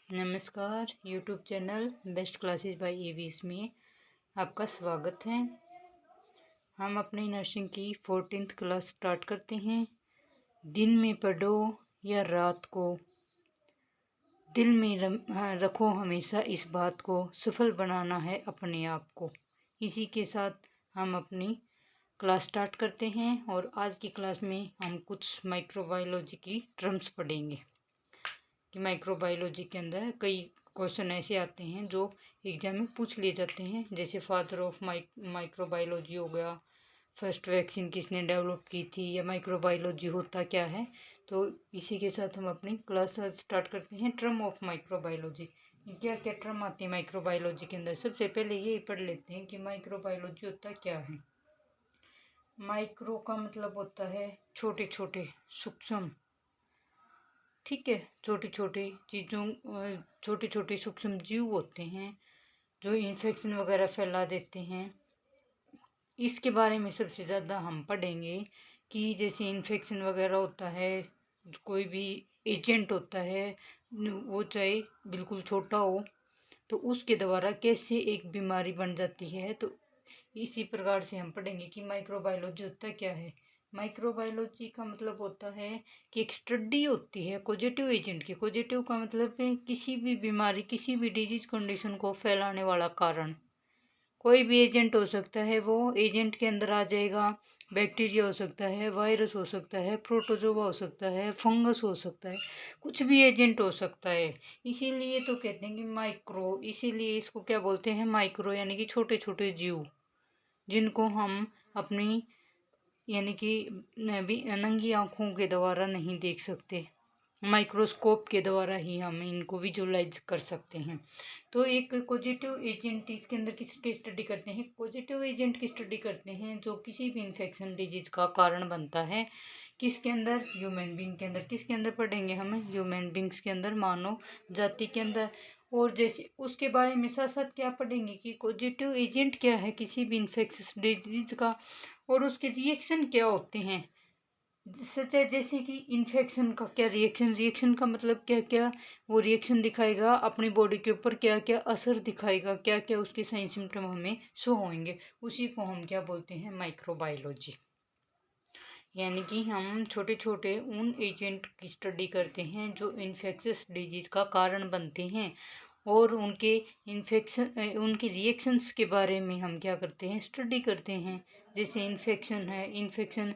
नमस्कार। YouTube channel best classes bye aves में आपका स्वागत है। हम अपनी नर्सिंग की 14th क्लास स्टार्ट करते हैं। दिन में पढ़ो या रात को, दिल में रखो हमेशा इस बात को, सफल बनाना है अपने आप को। इसी के साथ हम अपनी क्लास स्टार्ट करते हैं और आज की क्लास में हम कुछ माइक्रोबायोलॉजी की टर्म्स पढ़ेंगे कि माइक्रोबायोलॉजी के अंदर कई क्वेश्चन ऐसे आते हैं जो एग्जाम में पूछ लिए जाते हैं, जैसे फादर ऑफ माइक्रोबायोलॉजी हो गया, फर्स्ट वैक्सीन किसने डेवलप की थी, या माइक्रोबायोलॉजी होता क्या है। तो इसी के साथ हम अपनी क्लास स्टार्ट करते हैं। टर्म ऑफ माइक्रोबायोलॉजी, क्या क्या टर्म आती है माइक्रोबायोलॉजी के अंदर। सबसे पहले ये पढ़ लेते हैं कि माइक्रोबायोलॉजी होता क्या है। माइक्रो का मतलब होता है छोटे छोटे, सूक्ष्म, ठीक है। छोटी छोटी चीज़ों, छोटे छोटे सूक्ष्म जीव होते हैं जो इन्फेक्शन वगैरह फैला देते हैं। इसके बारे में सबसे ज़्यादा हम पढ़ेंगे कि जैसे इन्फेक्शन वगैरह होता है, कोई भी एजेंट होता है, वो चाहे बिल्कुल छोटा हो तो उसके द्वारा कैसे एक बीमारी बन जाती है। तो इसी प्रकार से हम पढ़ेंगे कि माइक्रोबायोलॉजी होता क्या है। माइक्रोबायोलॉजी का मतलब होता है कि एक स्टडी होती है पॉजिटिव एजेंट की। पॉजिटिव का मतलब है किसी भी बीमारी, किसी भी डिजीज कंडीशन को फैलाने वाला कारण। कोई भी एजेंट हो सकता है, वो एजेंट के अंदर आ जाएगा। बैक्टीरिया हो सकता है, वायरस हो सकता है, प्रोटोजोआ हो सकता है, फंगस हो सकता है, कुछ भी एजेंट हो सकता है। इसीलिए तो कहते हैं कि माइक्रो, इसीलिए इसको क्या बोलते हैं, माइक्रो, यानी कि छोटे छोटे जीव जिनको हम अपनी यानी कि नंगी आँखों के द्वारा नहीं देख सकते, माइक्रोस्कोप के द्वारा ही हम इनको विजुलाइज कर सकते हैं। तो एक पॉजिटिव एजेंट, इसके अंदर किसकी स्टडी करते हैं, पॉजिटिव एजेंट की स्टडी करते हैं जो किसी भी इन्फेक्शन डिजीज का कारण बनता है। किसके अंदर, ह्यूमन बींग के अंदर। किसके अंदर पढ़ेंगे हम, ह्यूमन बींग्स के अंदर, मानव जाति के अंदर। और जैसे उसके बारे में साथ साथ क्या पढ़ेंगे कि पॉजिटिव एजेंट क्या है किसी भी इन्फेक्शस डिजीज का, और उसके रिएक्शन क्या होते हैं। सच है, जैसे कि इन्फेक्शन का क्या रिएक्शन, रिएक्शन का मतलब क्या क्या वो रिएक्शन दिखाएगा अपनी बॉडी के ऊपर, क्या क्या असर दिखाएगा, क्या क्या उसके साइन सिम्टम हमें शो होंगे, उसी को हम क्या बोलते हैं, माइक्रोबायोलॉजी। यानी कि हम छोटे छोटे उन एजेंट की स्टडी करते हैं जो इन्फेक्शस डिजीज का कारण बनते हैं, और उनके इन्फेक्शन, उनके रिएक्शंस के बारे में हम क्या करते हैं, स्टडी करते हैं। जैसे इन्फेक्शन है, इन्फेक्शन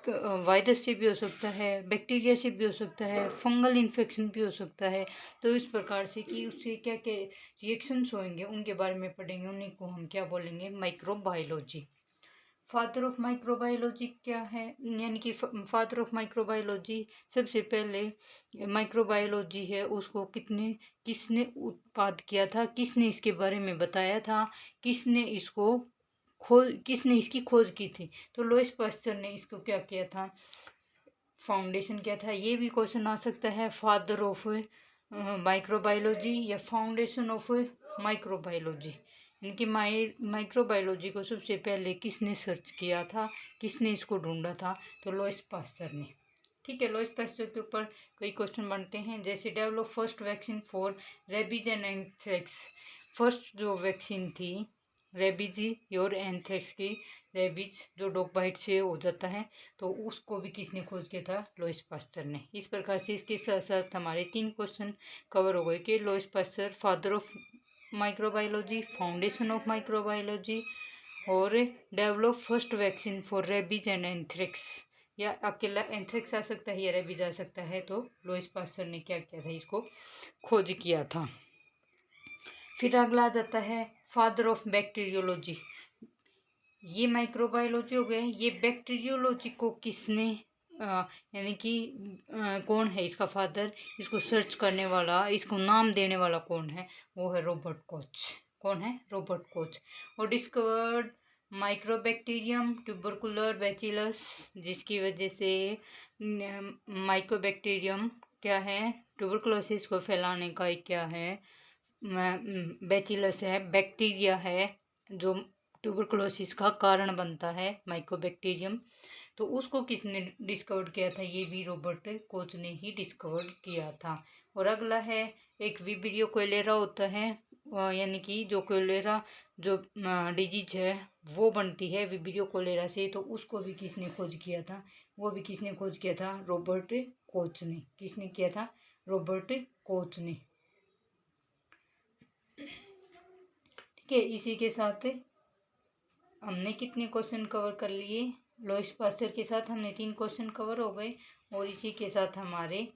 वायरस से भी हो सकता है, बैक्टीरिया से भी हो सकता है, फंगल इन्फेक्शन भी हो सकता है। तो इस प्रकार से कि उससे क्या क्या रिएक्शंस होंगे उनके बारे में पढ़ेंगे, उन्हीं को हम क्या बोलेंगे, माइक्रोबायोलॉजी। फादर ऑफ माइक्रोबायोलॉजी क्या है, यानी कि फादर ऑफ माइक्रोबायोलॉजी, सबसे पहले माइक्रोबायोलॉजी है उसको किसने उत्पाद किया था, किसने इसके बारे में बताया था, किसने इसकी खोज की थी। तो लुईस पास्चर ने इसको क्या किया था, फाउंडेशन क्या था। ये भी क्वेश्चन आ सकता है, फादर ऑफ माइक्रोबायोलॉजी या फाउंडेशन ऑफ माइक्रोबायोलॉजी। इनकी माइक्रोबायोलॉजी को सबसे पहले किसने सर्च किया था, किसने इसको ढूंढा था, तो लुईस पास्चर ने। ठीक है, लुईस पास्चर के ऊपर कई क्वेश्चन बनते हैं, जैसे develop first vaccine for rabies and anthrax. First जो वैक्सीन थी रेबीज और एंथ्रेक्स की, रेबीज जो डॉग बाइट से हो जाता है, तो उसको भी किसने खोज किया था, लुईस पास्चर ने। इस प्रकार से इसके साथ साथ हमारे 3 क्वेश्चन कवर हो गए कि Louis Pasteur father of microbiology, foundation of microbiology, और develop first vaccine for rabies and anthrax. या अकेला एंथ्रेक्स आ सकता है या रेबीज आ सकता है, तो लुईस पास्चर ने क्या किया था, इसको खोज किया था। फिर अगला आ जाता है फादर ऑफ बैक्टीरियोलॉजी। ये माइक्रोबायोलॉजी हो गए। ये बैक्टीरियोलॉजी को किसने यानी कि कौन है इसका फादर, इसको सर्च करने वाला, इसको नाम देने वाला कौन है, वो है रॉबर्ट कोच। कौन है, रॉबर्ट कोच। और डिस्कवर्ड माइक्रोबैक्टीरियम ट्यूबरकुलर बैचिलस, जिसकी वजह से माइक्रोबैक्टीरियम क्या है, ट्यूबरकुलोसिस को फैलाने का एक क्या है, बैचिलस है, बैक्टीरिया है जो ट्यूबरकुलोसिस का कारण बनता है, माइकोबैक्टीरियम। तो उसको किसने डिस्कवर किया था? ये भी रॉबर्ट कोच ने ही डिस्कवर किया था। और अगला है, एक विब्रियो कोलेरा होता है, यानी कि जो कोलेरा जो डिजीज है वो बनती है विब्रियो कोलेरा से, तो उसको भी किसने खोज किया था? वो भी किसने खोज किया था? रॉबर्ट कोच ने। किसने किया था? रॉबर्ट कोच ने। ठीक है, इसी के साथ हमने कितने क्वेश्चन कवर कर लिए? लुईस पास्चर के साथ हमने 3 क्वेश्चन कवर हो गए, और इसी के साथ हमारे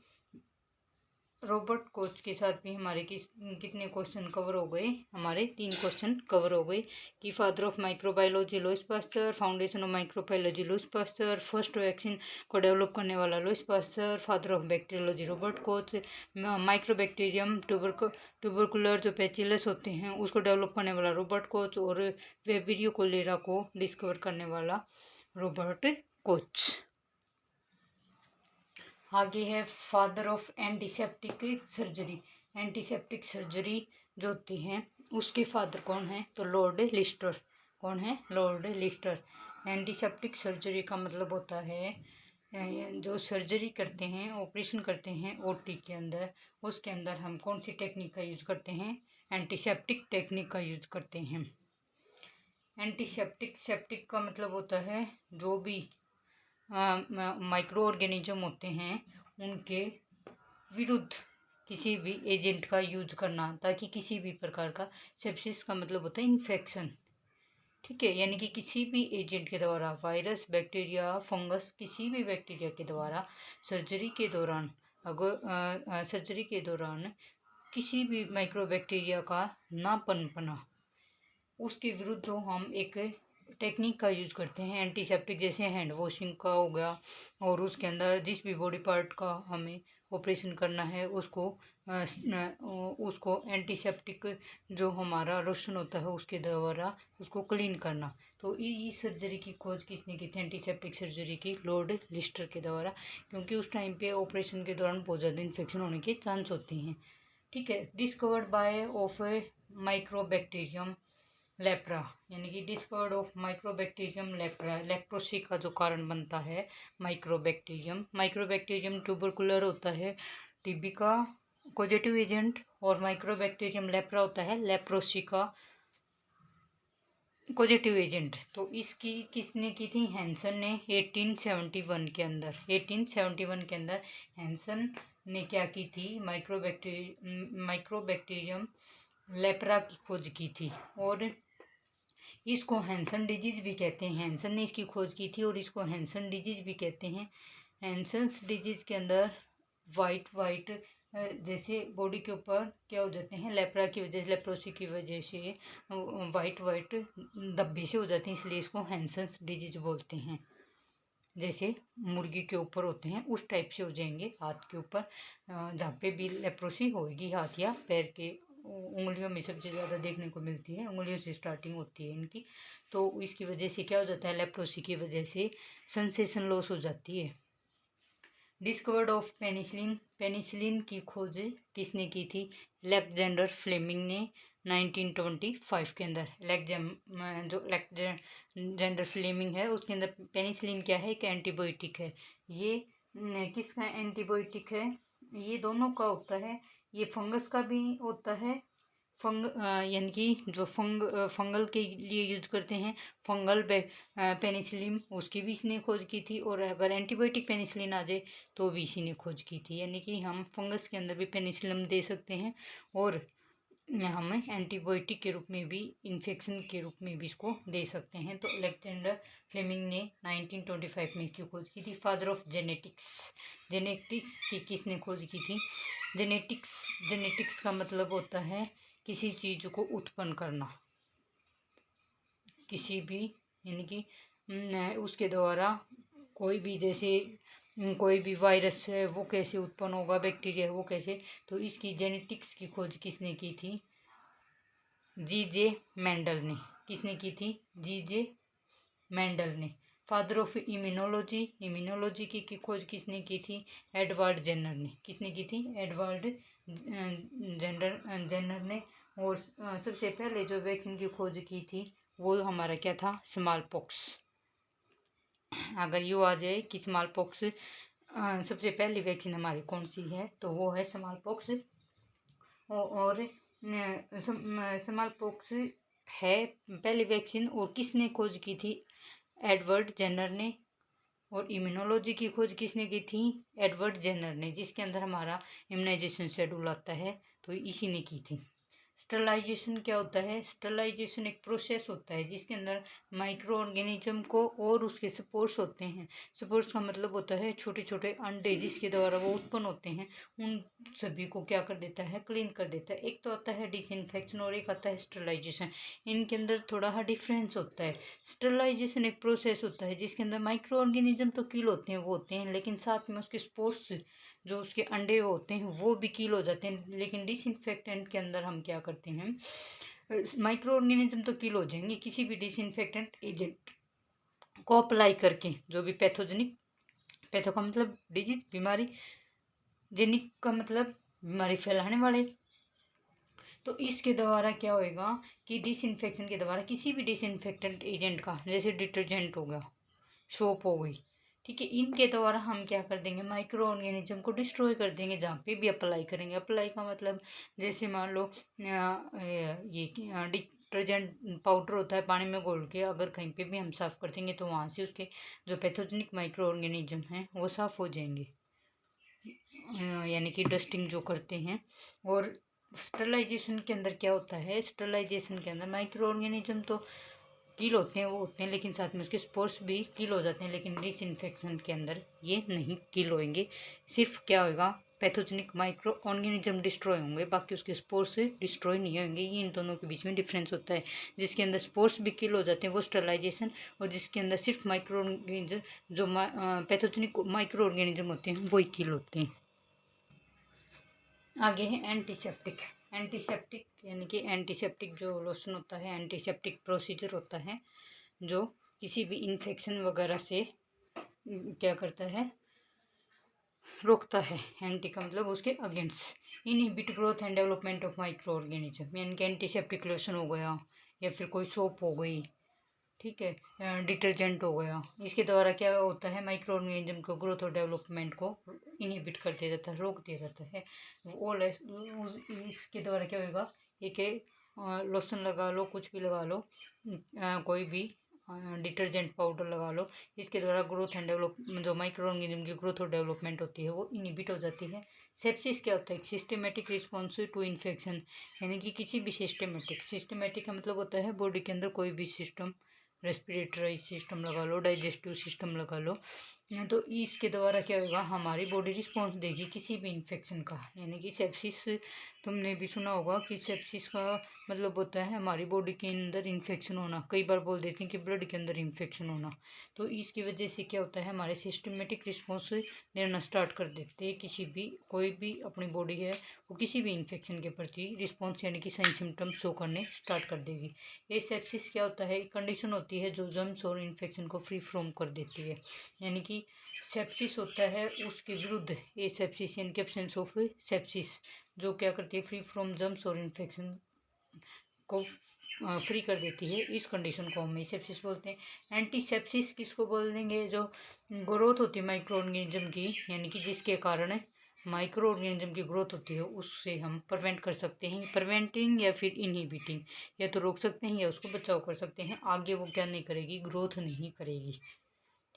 रॉबर्ट कोच के साथ भी हमारे कितने क्वेश्चन कवर हो गए? हमारे 3 क्वेश्चन कवर हो गए कि father of microbiology Lewis pasture, foundation of microbiology Lewis pasture, first vaccine को डेवलप करने वाला Lewis Pasteur, father of bacteriology Robert Koch, mycobacterium tubercular जो पैचिलस होते हैं उसको डेवलप करने वाला रॉबर्ट कोच, और वेबिरियो कोलेरा को डिस्कवर करने वाला रॉबर्ट कोच। आगे है father of antiseptic surgery. Antiseptic surgery जो होती हैं उसके फादर कौन है? तो लॉर्ड लिस्टर। कौन है? Lord Leicester. एंटीसेप्टिक सर्जरी का मतलब होता है जो सर्जरी करते हैं, ऑपरेशन करते हैं ओटी के अंदर, उसके अंदर हम कौन सी टेक्निक का यूज करते हैं? एंटीसेप्टिक टेक्निक का यूज करते हैं। सेप्टिक का मतलब होता है जो भी माइक्रो ऑर्गेनिज्म होते हैं उनके विरुद्ध किसी भी एजेंट का यूज करना, ताकि किसी भी प्रकार का, सेप्सिस का मतलब होता है इन्फेक्शन। ठीक है, यानी कि किसी भी एजेंट के द्वारा, वायरस, बैक्टीरिया, फंगस, किसी भी बैक्टीरिया के द्वारा सर्जरी के दौरान, अगर सर्जरी के दौरान किसी भी माइक्रोबैक्टीरिया का ना पनपना, उसके विरुद्ध जो हम एक टेक्निक का यूज करते हैं एंटीसेप्टिक, जैसे हैंड वॉशिंग का हो गया, और उसके अंदर जिस भी बॉडी पार्ट का हमें ऑपरेशन करना है उसको एंटीसेप्टिक जो हमारा लोशन होता है उसके द्वारा उसको क्लीन करना। तो इस सर्जरी की खोज किसने की थी? एंटीसेप्टिक सर्जरी की लॉर्ड लिस्टर के द्वारा, क्योंकि उस टाइम पे ऑपरेशन के दौरान बहुत ज़्यादा इन्फेक्शन होने के चांस होते हैं। ठीक है, discovered by of mycobacterium lepra, यानी कि discovered of mycobacterium lepra, leprosy का जो कारण बनता है माइक्रोबैक्टीरियम ट्यूबरकुलर होता है टीबी का पॉजिटिव एजेंट, और माइक्रोबैक्टीरियम लेप्रा होता है लेप्रोसी का पॉजिटिव एजेंट। तो इसकी किसने की थी? हैंसन ने 1871 के अंदर। 1871 के अंदर हैंसन ने क्या की थी? माइक्रोबैक्टीरियम लेप्रा की खोज की थी, और इसको हैंसन डिजीज भी कहते हैं। हैंसन ने इसकी खोज की थी और इसको हैंसन डिजीज भी कहते हैं। हैंसन्स डिजीज के अंदर वाइट जैसे बॉडी के ऊपर क्या हो जाते हैं? लेप्रा की वजह से, लेप्रोसी की वजह से वाइट धब्बे से हो जाते हैं, इसलिए इसको हैंसन्स डिजीज बोलते हैं। जैसे मुर्गी के ऊपर होते हैं उस टाइप से हो जाएंगे हाथ के ऊपर, जहाँ पे भी लेप्रोसी होगी हाथ या पैर के उंगलियों में सबसे ज़्यादा देखने को मिलती है, उंगलियों से स्टार्टिंग होती है इनकी। तो इसकी वजह से क्या हो जाता है? लेप्रोसी की वजह से सेंसेशन लॉस हो जाती है। Discovered of penicillin. पेनिसिलिन की खोज किसने की थी? अलेक्जेंडर फ्लेमिंग ने 1925 के अंदर। जो अलेक्जेंडर फ्लेमिंग है उसके अंदर पेनिसिलिन क्या है? एक एंटीबायोटिक है। ये किसका एंटीबायोटिक है? ये दोनों का होता है, ये फंगस का भी होता है, यानी कि जो फंगल के लिए यूज करते हैं फंगल पेनिसिलिन, उसकी भी इसने खोज की थी, और अगर एंटीबायोटिक पेनिसिलिन आ जाए तो भी इसी ने खोज की थी। यानी कि हम फंगस के अंदर भी पेनिसिलिन दे सकते हैं, और हम एंटीबायोटिक के रूप में भी, इन्फेक्शन के रूप में भी इसको दे सकते हैं। तो अलेक्जेंडर फ्लेमिंग ने 1925 में इसकी खोज की थी। Father of genetics. जेनेटिक्स की किसने खोज की थी? जेनेटिक्स का मतलब होता है किसी चीज़ को उत्पन्न करना, किसी भी, यानी कि उसके द्वारा कोई भी, जैसे कोई भी वायरस है वो कैसे उत्पन्न होगा, बैक्टीरिया है वो कैसे, तो इसकी जेनेटिक्स की खोज किसने की थी? जी.जे. मेंडल ने। किसने की थी? जी.जे. मेंडल ने। Father of immunology. इम्यूनोलॉजी की खोज किसने की थी? एडवर्ड जेनर ने। किसने की थी? एडवर्ड जेनर ने। और सबसे पहले जो वैक्सीन की खोज की थी वो हमारा क्या था? Small pox. अगर यू आ जाए कि स्मॉल पॉक्स सबसे पहली वैक्सीन हमारी कौन सी है, तो वो है स्मॉल पॉक्स। और स्मॉल पॉक्स है पहली वैक्सीन, और किसने खोज की थी? एडवर्ड जेनर ने। और इम्यूनोलॉजी की खोज किसने की थी? एडवर्ड जेनर ने, जिसके अंदर हमारा इम्यूनाइजेशन शेड्यूल आता है, तो इसी ने की थी। स्टरलाइजेशन क्या होता है? स्टरलाइजेशन एक प्रोसेस होता है जिसके अंदर माइक्रो ऑर्गेनिज्म को और उसके स्पोर्स होते हैं। स्पोर्स का मतलब होता है छोटे छोटे अंडे जिसके द्वारा वो उत्पन्न होते हैं, उन सभी को क्या कर देता है? क्लीन कर देता है। एक तो आता है डिसइंफेक्शन और एक आता है स्टरलाइजेशन। इनके अंदर थोड़ा सा डिफरेंस होता है। स्टरलाइजेशन एक प्रोसेस होता है जिसके अंदर माइक्रो ऑर्गेनिज्म तो किल होते हैं, वो होते हैं, लेकिन साथ में उसके स्पोर्स जो उसके अंडे होते हैं वो भी किल हो जाते हैं। लेकिन डिसइंफेक्टेंट के अंदर हम क्या करते हैं? माइक्रो ऑर्गेनिज्म तो किल हो जाएंगे किसी भी डिसइंफेक्टेंट एजेंट को अप्लाई करके। जो भी पैथोजेनिक, पैथो का मतलब डिजीज, बीमारी, जेनिक का मतलब बीमारी फैलाने वाले, तो इसके द्वारा क्या होएगा कि डिसइंफेक्शन के द्वारा किसी भी डिसइंफेक्टेंट एजेंट का, जैसे डिटर्जेंट हो गया, सोप हो गई, ठीक है, इनके द्वारा हम क्या कर देंगे? माइक्रो ऑर्गेनिज्म को डिस्ट्रॉय कर देंगे जहाँ पे भी अप्लाई करेंगे। अप्लाई का मतलब जैसे मान लो ये डिटर्जेंट पाउडर होता है, पानी में घोल के अगर कहीं पे भी हम साफ़ कर देंगे तो वहाँ से उसके जो पैथोजेनिक माइक्रो ऑर्गेनिज्म हैं वो साफ़ हो जाएंगे, यानी कि डस्टिंग जो करते हैं। और स्टरलाइजेशन के अंदर क्या होता है? स्टरलाइजेशन के अंदर माइक्रो ऑर्गेनिज्म तो किल होते हैं, वो होते हैं, लेकिन साथ में उसके स्पोर्स भी किल हो जाते हैं। लेकिन डिसइंफेक्शन के अंदर ये नहीं किल होएंगे। सिर्फ क्या होगा? पैथोजेनिक माइक्रो ऑर्गेनिज्म डिस्ट्रॉय होंगे, बाकी उसके स्पोर्स डिस्ट्रॉय नहीं होंगे। ये इन दोनों के बीच में डिफरेंस होता है। जिसके अंदर स्पोर्स भी किल हो जाते हैं वो स्टरलाइजेशन, और जिसके अंदर सिर्फ माइक्रो ऑर्गेनिज्म जो पैथोजेनिक माइक्रो ऑर्गेनिज्म होते हैं वही किल होते हैं। आगे है एंटीसेप्टिक। एंटीसेप्टिक यानी कि एंटीसेप्टिक जो लोशन होता है, एंटीसेप्टिक प्रोसीजर होता है जो किसी भी इन्फेक्शन वगैरह से क्या करता है? रोकता है। एंटी का मतलब उसके against. Inhibit growth and development of micro organism, यानी कि एंटीसेप्टिक लोशन हो गया या फिर कोई सोप हो गई, ठीक है, डिटर्जेंट हो गया, इसके द्वारा क्या होता है? माइक्रो ऑर्गेनिज्म को ग्रोथ और डेवलपमेंट को इनहिबिट कर दिया जाता है, रोक दिया जाता है। वो इसके द्वारा क्या होगा? एक लोशन लगा लो, कुछ भी लगा लो, कोई भी डिटर्जेंट पाउडर लगा लो, इसके द्वारा ग्रोथ एंड डेवलप जो माइक्रो ऑर्गेनिज्म की ग्रोथ और डेवलपमेंट होती है वो इनहिबिट हो जाती है। सेप्सिस क्या होता है? सिस्टमेटिक रिस्पॉन्स टू इन्फेक्शन, यानी कि किसी भी सिस्टमेटिक का मतलब होता है बॉडी के अंदर कोई भी सिस्टम, रेस्पिरेटरी सिस्टम लगा लो, डाइजेस्टिव सिस्टम लगा लो, तो इसके द्वारा क्या होगा? हमारी बॉडी रिस्पॉन्स देगी किसी भी इन्फेक्शन का। यानी कि सेप्सिस, तुमने भी सुना होगा कि सेप्सिस का मतलब होता है हमारी बॉडी के अंदर इन्फेक्शन होना। कई बार बोल देते हैं कि ब्लड के अंदर इन्फेक्शन होना, तो इसकी वजह से क्या होता है? हमारे सिस्टमेटिक रिस्पॉन्स देना स्टार्ट कर देते हैं। किसी भी, कोई भी अपनी बॉडी है वो किसी भी इन्फेक्शन के प्रति रिस्पॉन्स यानी कि साइन सिम्टम शो करने स्टार्ट कर देगी। ये सेप्सिस क्या होता है? एक कंडीशन होती है जो जर्म्स और इन्फेक्शन को फ्री फ्रॉम कर देती है। यानी कि सेप्सिस होता है उसके विरुद्ध ए सेप्सिस, यानी कि एब्सेंस ऑफ सेप्सिस, जो क्या करती है? फ्री फ्रॉम जर्म्स और इन्फेक्शन को फ्री कर देती है। इस कंडीशन को हम सेप्सिस बोलते हैं। एंटीसेप्सिस किसको बोल देंगे? जो ग्रोथ होती है माइक्रो ऑर्गेनिज्म की, यानी कि जिसके कारण माइक्रो ऑर्गेनिज्म की ग्रोथ होती है, उससे हम प्रिवेंट कर सकते हैं। प्रिवेंटिंग या फिर इनहिबिटिंग, या तो रोक सकते हैं या उसको बचाव कर सकते हैं। आगे वो क्या नहीं करेगी? ग्रोथ नहीं करेगी,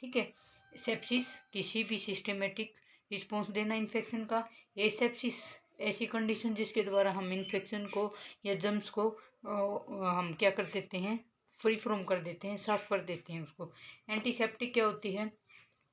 ठीक है। सेप्सिस किसी भी सिस्टमेटिक रिस्पॉन्स देना इन्फेक्शन का। ये सेप्सिस ऐसी कंडीशन जिसके द्वारा हम इन्फेक्शन को या जर्म्स को हम क्या कर देते हैं? फ्री फ्रॉम कर देते हैं, साफ कर देते हैं उसको। एंटीसेप्टिक क्या होती है?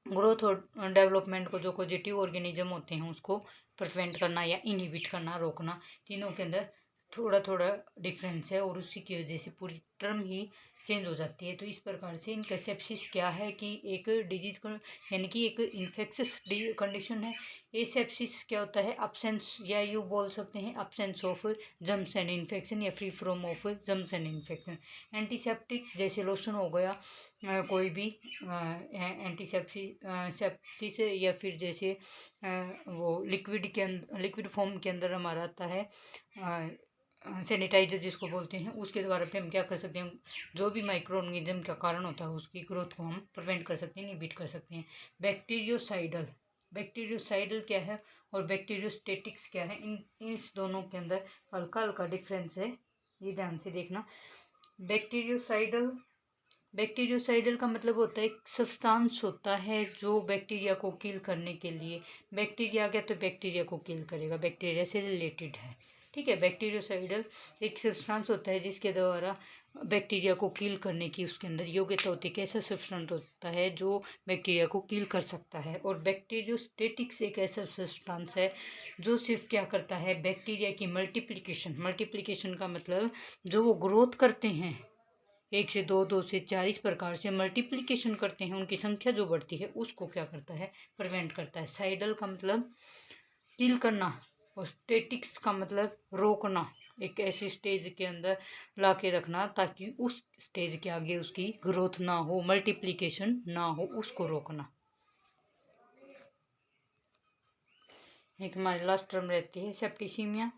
ग्रोथ और डेवलपमेंट को जो पॉजिटिव ऑर्गेनिज्म होते हैं उसको प्रिवेंट करना या इनहिबिट करना, रोकना। तीनों के अंदर थोड़ा थोड़ा डिफरेंस है और उसी की वजह से पूरी टर्म ही चेंज हो जाती है। तो इस प्रकार से इनका सेप्सिस क्या है कि एक डिजीज का, यानी कि एक इन्फेक्शस कंडीशन है। ये सेप्सिस क्या होता है? अब्सेंस, या यू बोल सकते हैं absence of germs and infection, या free from of germs and infection. Antiseptic जैसे लोशन हो गया, कोई भी सेप्सिस, या फिर जैसे वो लिक्विड के अंदर, लिक्विड फॉर्म के अंदर हमारा आता है सैनिटाइजर जिसको बोलते हैं, उसके द्वारा पे हम क्या कर सकते हैं, जो भी माइक्रो ऑर्गेनिज्म का कारण होता है उसकी ग्रोथ को हम प्रिवेंट कर सकते हैं, इनहिबिट कर सकते हैं। बैक्टीरियोसाइडल, बैक्टीरियोसाइडल क्या है और बैक्टीरियोस्टेटिक्स क्या है, इन दोनों के अंदर हल्का हल्का डिफरेंस है, ये ध्यान से देखना। बैक्टीरियोसाइडल, बैक्टीरियोसाइडल का मतलब होता है एक सब्सटेंस होता है जो बैक्टीरिया को किल करने के लिए, बैक्टीरिया आ गया तो बैक्टीरिया को किल करेगा, बैक्टीरिया से रिलेटेड है, ठीक है। बैक्टीरियोसाइडल एक सब्सटेंस होता है जिसके द्वारा बैक्टीरिया को किल करने की उसके अंदर योग्यता होती है, कैसा सब्सटेंस होता है जो बैक्टीरिया को किल कर सकता है। और बैक्टीरियोस्टेटिक्स एक ऐसा सब्सटेंस है जो सिर्फ क्या करता है, बैक्टीरिया की मल्टीप्लिकेशन, मल्टीप्लिकेशन का मतलब जो वो ग्रोथ करते हैं 1 से 2, 2 से 4 इस प्रकार से मल्टीप्लिकेशन करते हैं, उनकी संख्या जो बढ़ती है उसको क्या करता है, प्रिवेंट करता है। साइडल का मतलब किल करना और स्टेटिक्स का मतलब रोकना, एक ऐसी स्टेज के अंदर ला के रखना ताकि उस स्टेज के आगे उसकी ग्रोथ ना हो, मल्टीप्लिकेशन ना हो, उसको रोकना। एक हमारी लास्ट टर्म रहती है सेप्टिसीमिया।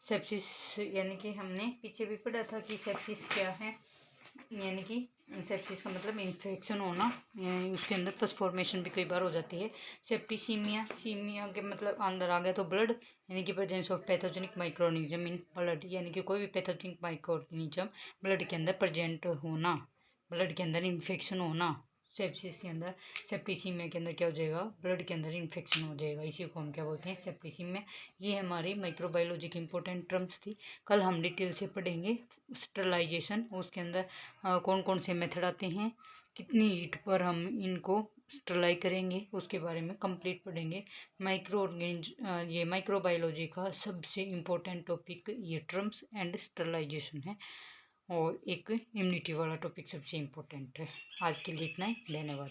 सेप्सिस यानी कि हमने पीछे भी पढ़ा था कि सेप्सिस क्या है, यानी कि सेप्सिस का मतलब इन्फेक्शन होना, उसके अंदर पस फॉर्मेशन भी कई बार हो जाती है। सेप्टिसीमिया, सीमिया के मतलब अंदर आ गया तो ब्लड, यानी कि presence of pathogenic micro organism in blood, यानी कि कोई भी पैथोजेनिक माइक्रो ऑर्गेनिज्म ब्लड के अंदर प्रेजेंट होना, ब्लड के अंदर इन्फेक्शन होना। सेप्सिस के अंदर, सेप्टिसीमिया के अंदर क्या हो जाएगा, ब्लड के अंदर इन्फेक्शन हो जाएगा, इसी को हम क्या बोलते हैं, सेप्टिसीमिया। ये हमारी माइक्रोबायोलॉजी की इंपॉर्टेंट टर्म्स थी, कल हम डिटेल से पढ़ेंगे। स्टरलाइजेशन, उसके अंदर कौन कौन से मेथड आते हैं, कितनी हीट पर हम इनको स्टरलाइज करेंगे, उसके बारे में कंप्लीट पढ़ेंगे। ये माइक्रोबायोलॉजी का सबसे इम्पोर्टेंट टॉपिक ये टर्म्स एंड स्टरलाइजेशन है, और एक इम्यूनिटी वाला टॉपिक सबसे इम्पोर्टेंट है। आज के लिए इतना ही, धन्यवाद।